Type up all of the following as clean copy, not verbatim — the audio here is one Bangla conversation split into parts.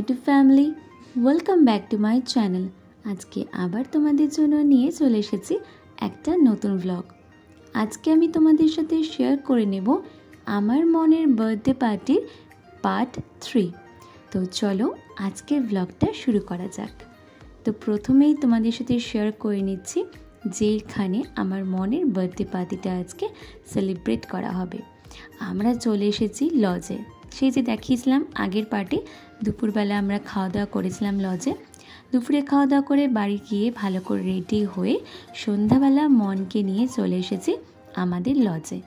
YouTube family, welcome back to my channel. আজকে আবার তোমাদের জন্য নিয়ে চলে এসেছি একটা নতুন ব্লগ। আজকে আমি তোমাদের সাথে শেয়ার করে নেব আমার মনের বার্থডে পার্টির পার্ট 3। তো চলো আজকের ব্লগটা শুরু করা যাক। তো প্রথমেই তোমাদের সাথে শেয়ার করে নিচ্ছি যেখানে আমার মনের বার্থডে পার্টিটা আজকে সেলিব্রেট করা হবে। আমরা চলে এসেছি লজে। সেই যে দেখিয়েছিলাম আগের পার্টি, দুপুরবেলা আমরা খাওয়া দাওয়া করেছিলাম লজে। দুপুরে খাওয়া দাওয়া করে বাড়ি গিয়ে ভালো করে রেডি হয়ে সন্ধ্যাবেলা মনকে নিয়ে চলে এসেছি আমাদের লজে।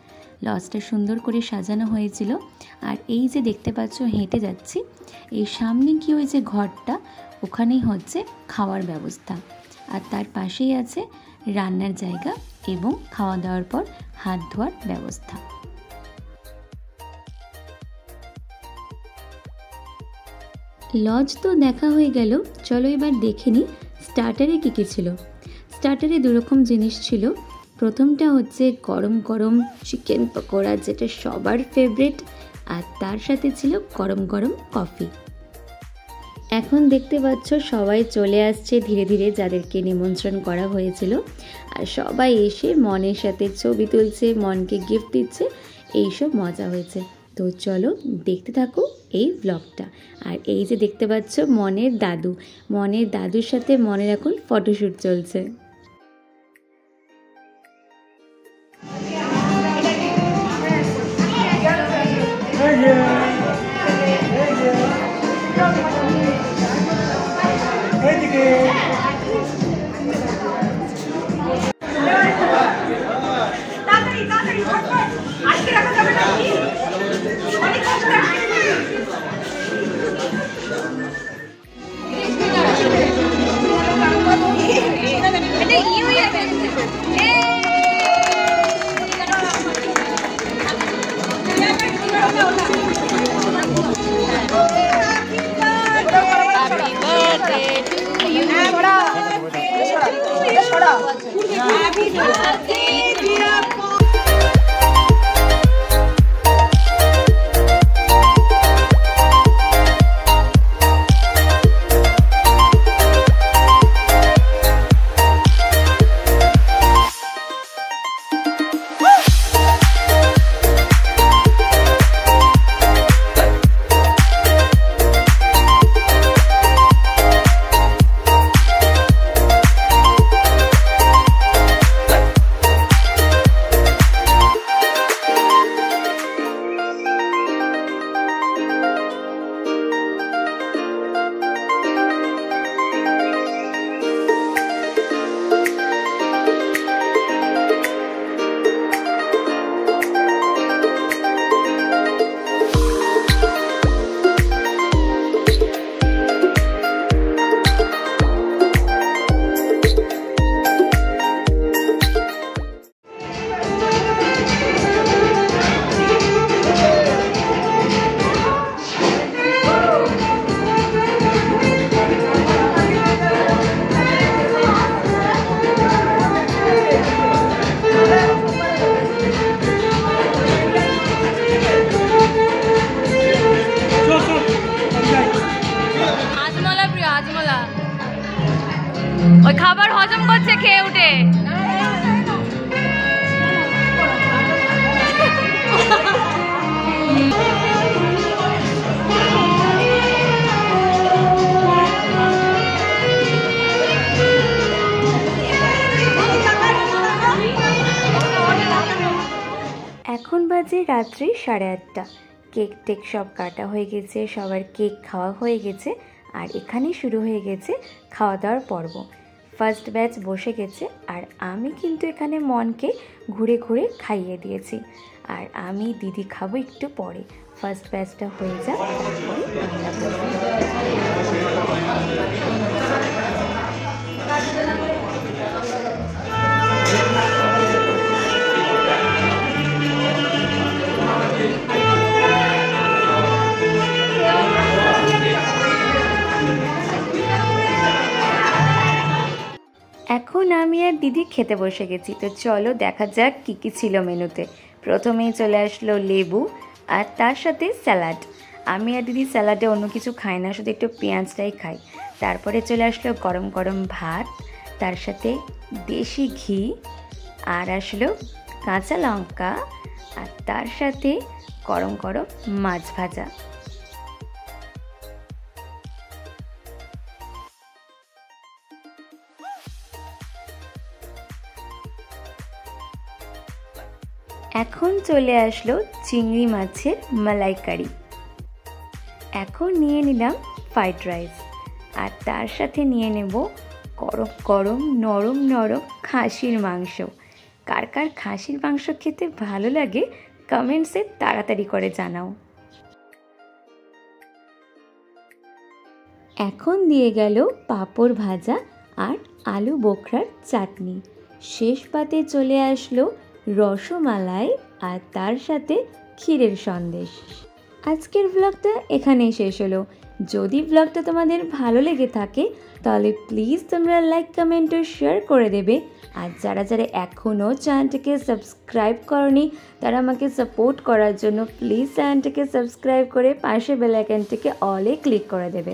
লজটা সুন্দর করে সাজানো হয়েছিল। আর এই যে দেখতে পাচ্ছ হেঁটে যাচ্ছি, এই সামনে কি ওই যে ঘরটা, ওখানেই হচ্ছে খাওয়ার ব্যবস্থা। আর তার পাশেই আছে রান্নার জায়গা এবং খাওয়া দাওয়ার পর হাত ধোয়ার ব্যবস্থা। লজ তো দেখা হয়ে গেল, চলো এবার দেখে নিই স্টার্টারে কী কী ছিল। স্টার্টারে দুরকম জিনিস ছিল। প্রথমটা হচ্ছে গরম গরম চিকেন পকোড়া, যেটা সবার ফেভারিট, আর তার সাথে ছিল গরম গরম কফি। এখন দেখতে পাচ্ছ সবাই চলে আসছে ধীরে ধীরে, যাদেরকে নিমন্ত্রণ করা হয়েছিল। আর সবাই এসে মনের সাথে ছবি তুলছে, মনকে গিফট দিচ্ছে, এইসব মজা হয়েছে। তো চলো দেখতে থাকো এই ব্লগটা। আর এই যে দেখতে পাচ্ছ মনের দাদুর সাথে মনের এখন ফটোশ্যুট চলছে। ওই খাবার হজম করছে খেয়ে উঠে। এখন বাজে রাত্রি 8:30। কেক টেক সব কাটা হয়ে গেছে, সবার কেক খাওয়া হয়ে গেছে। আর এখানে শুরু হয়ে গেছে খাওয়া দাওয়ার পর্ব। ফার্স্ট ব্যাচ বসে গেছে, আর আমি কিন্তু এখানে মনকে ঘুরে ঘুরে খাইয়ে দিয়েছি। আর আমি দিদি খাবো একটু পরে। ফার্স্ট ব্যাচটা হয়ে যাক, তারপরে আমরা বসবো। এখন আমি আর দিদি খেতে বসে গেছি। তো চলো দেখা যাক কী কী ছিল মেনুতে। প্রথমেই চলে আসলো লেবু আর তার সাথে স্যালাড। আমি আর দিদি স্যালাডে অন্য কিছু খাই না, শুধু একটু পেঁয়াজটাই খাই। তারপরে চলে আসলো গরম গরম ভাত, তার সাথে দেশি ঘি, আর আসলো কাঁচা লঙ্কা, আর তার সাথে গরম গরম মাছ ভাজা। এখন চলে আসলো চিংড়ি মাছের মালাইকারি। এখন নিয়ে নিলাম ফ্রাইড রাইস, আর তার সাথে নিয়ে নেব গরম গরম নরম নরম খাসির মাংস। কার কার খাসির মাংস খেতে ভালো লাগে কমেন্টসে তাড়াতাড়ি করে জানাও। এখন দিয়ে গেল পাঁপড় ভাজা আর আলু বোখরার চাটনি। শেষ পাতে চলে আসলো রসমালাই আর তার সাথে ক্ষীরের সন্দেশ। আজকের ব্লগটা এখানেই শেষ হলো। যদি ব্লগটা তোমাদের ভালো লেগে থাকে তাহলে প্লিজ তোমরা লাইক কমেন্ট ও শেয়ার করে দেবে। আর যারা যারা এখনও চ্যানেলটিকে সাবস্ক্রাইব করনি তারা আমাকে সাপোর্ট করার জন্য প্লিজ চ্যানেলটিকে সাবস্ক্রাইব করে পাশে বেল আইকনটিকে অলে ক্লিক করে দেবে।